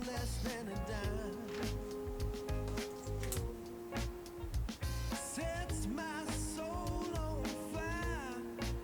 less than a dime. Sets my soul on fire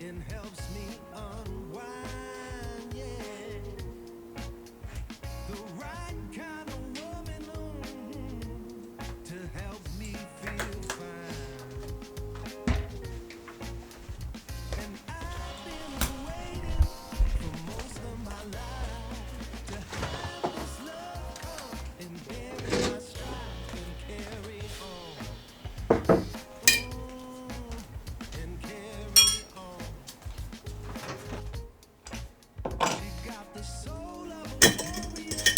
and helps me unwind, yeah. The right kind of woman to help me feel fine. And I've been waiting for most of my life to have this love come and bury my strife and carry on. And carry on. She got the soul of a warrior,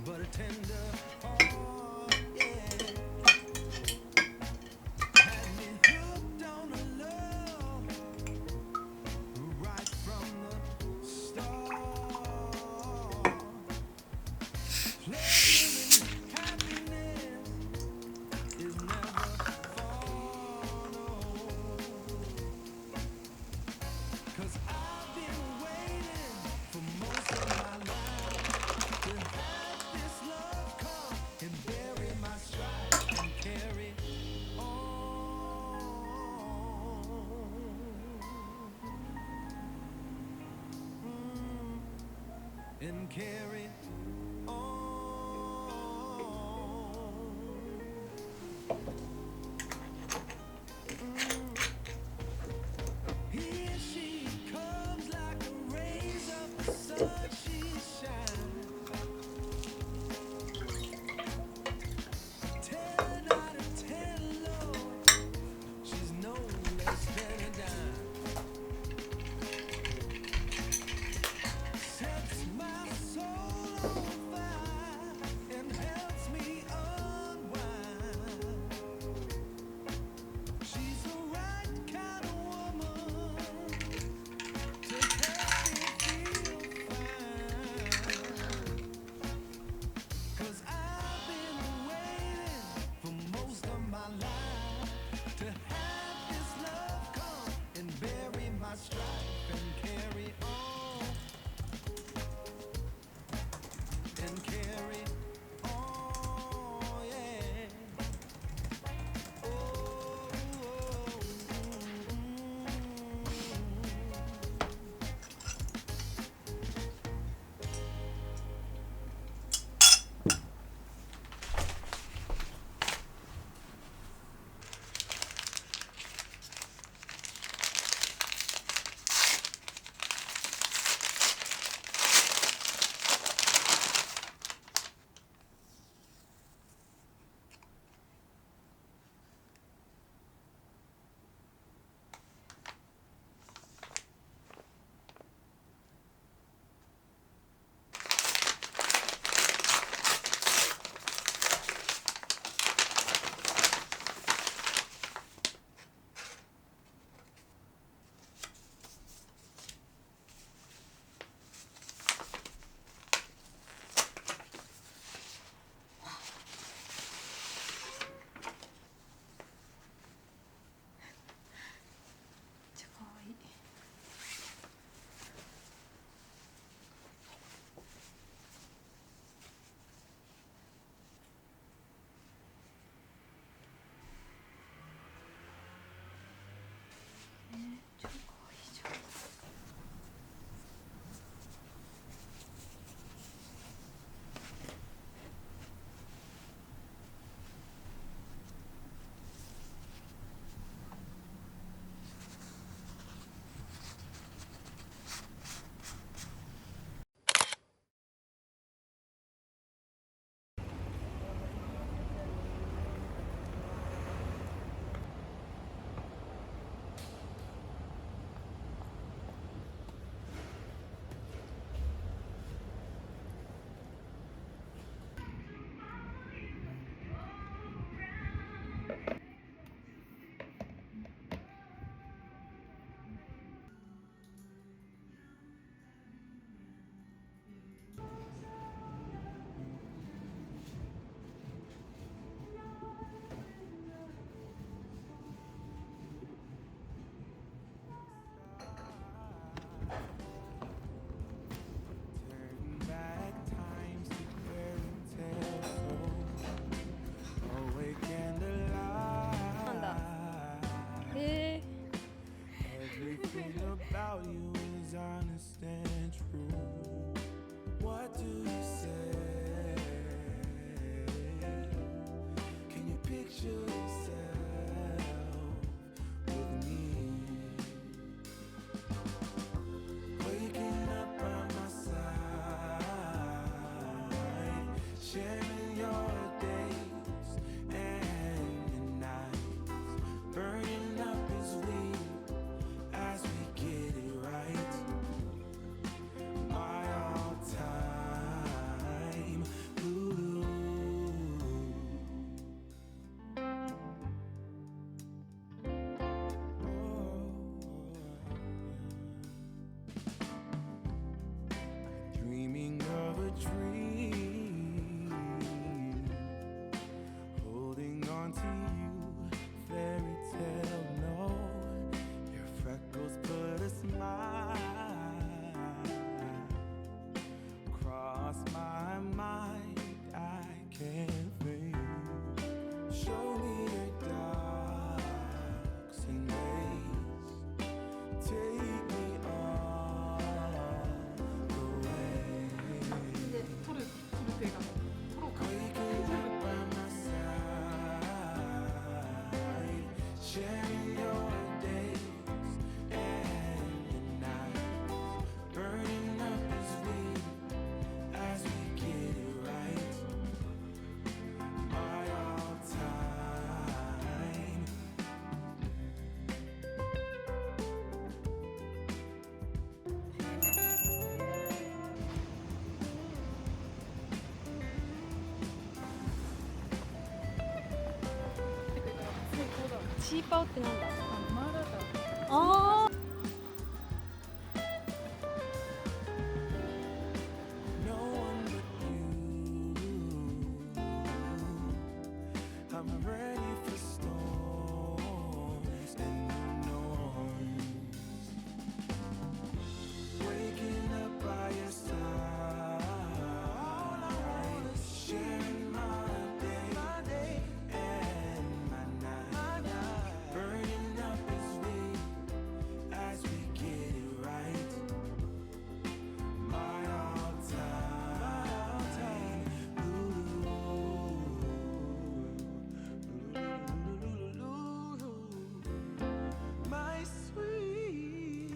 but a tender heart, yeah. Had me hooked on her love right from the start. Pleasure and happiness is never far, no. 'Cause I've been waiting for most of my life to have this love come and bury my strife and carry on. And carry on. Here she comes like a rays of the sun, she shines. 10 out of 10, Lord, she's no less than a dime. Sets my soul on シーパオってなんだ。マーラーだ。ああ。 No one but you. I'm ready for storms and norms. Waking up by your side, sharing my day and my night, burning up as we get it right. My all-time my sweet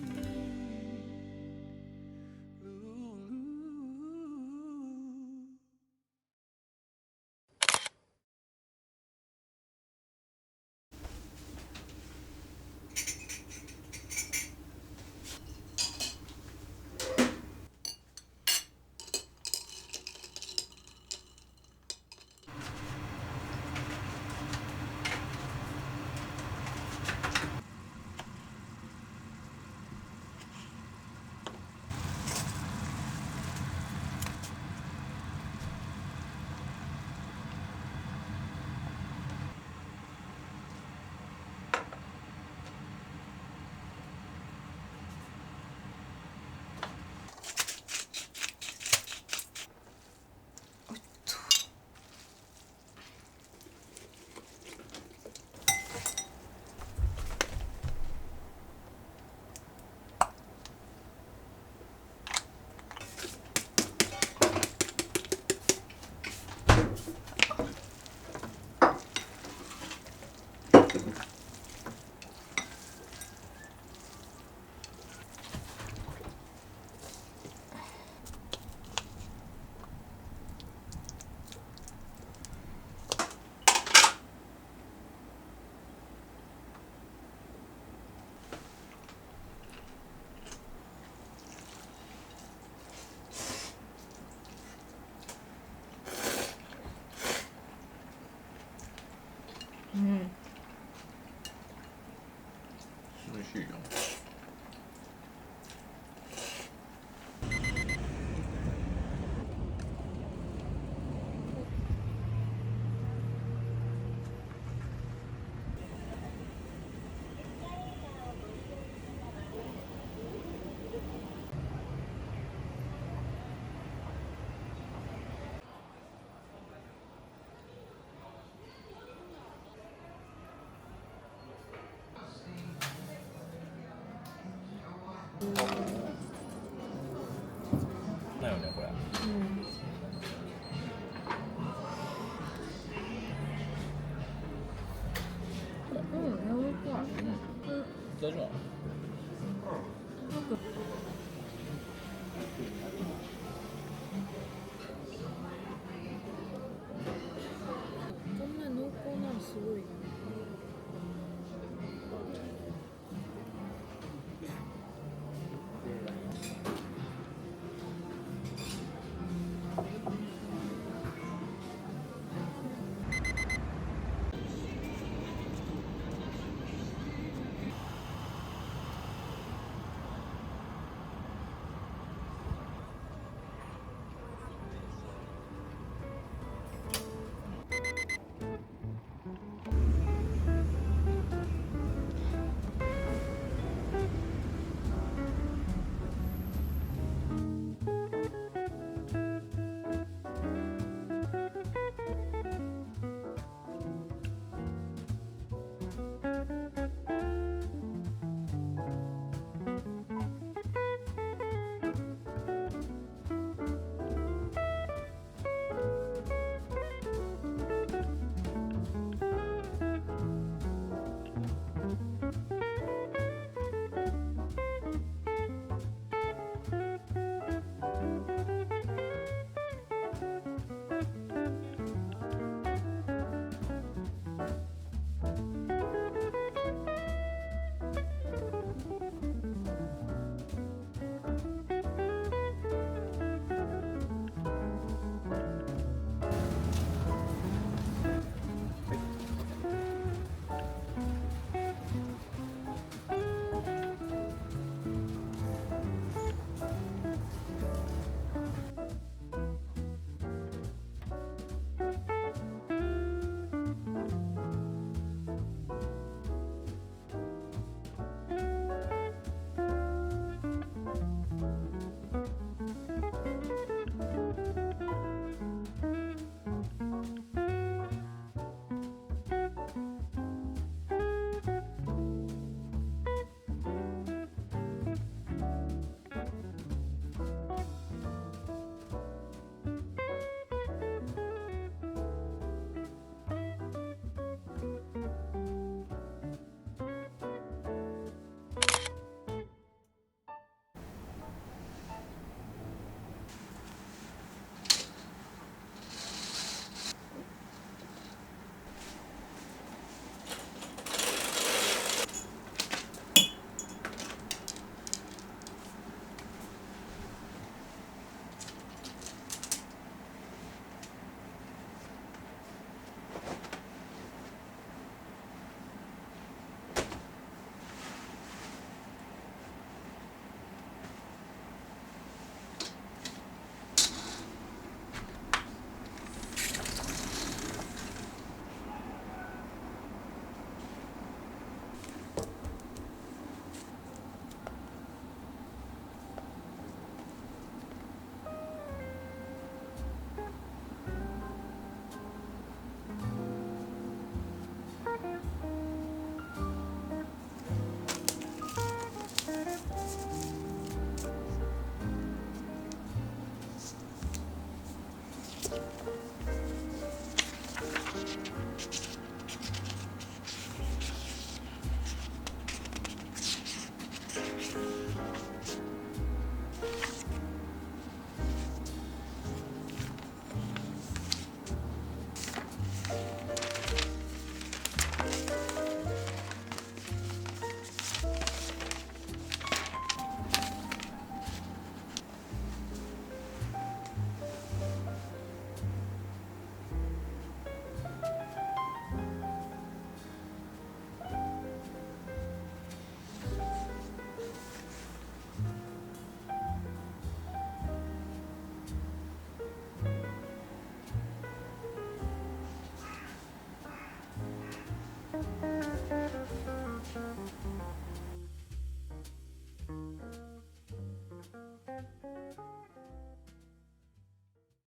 美味しいよ。だよねこれ。うん、柔らかい。大丈夫なの？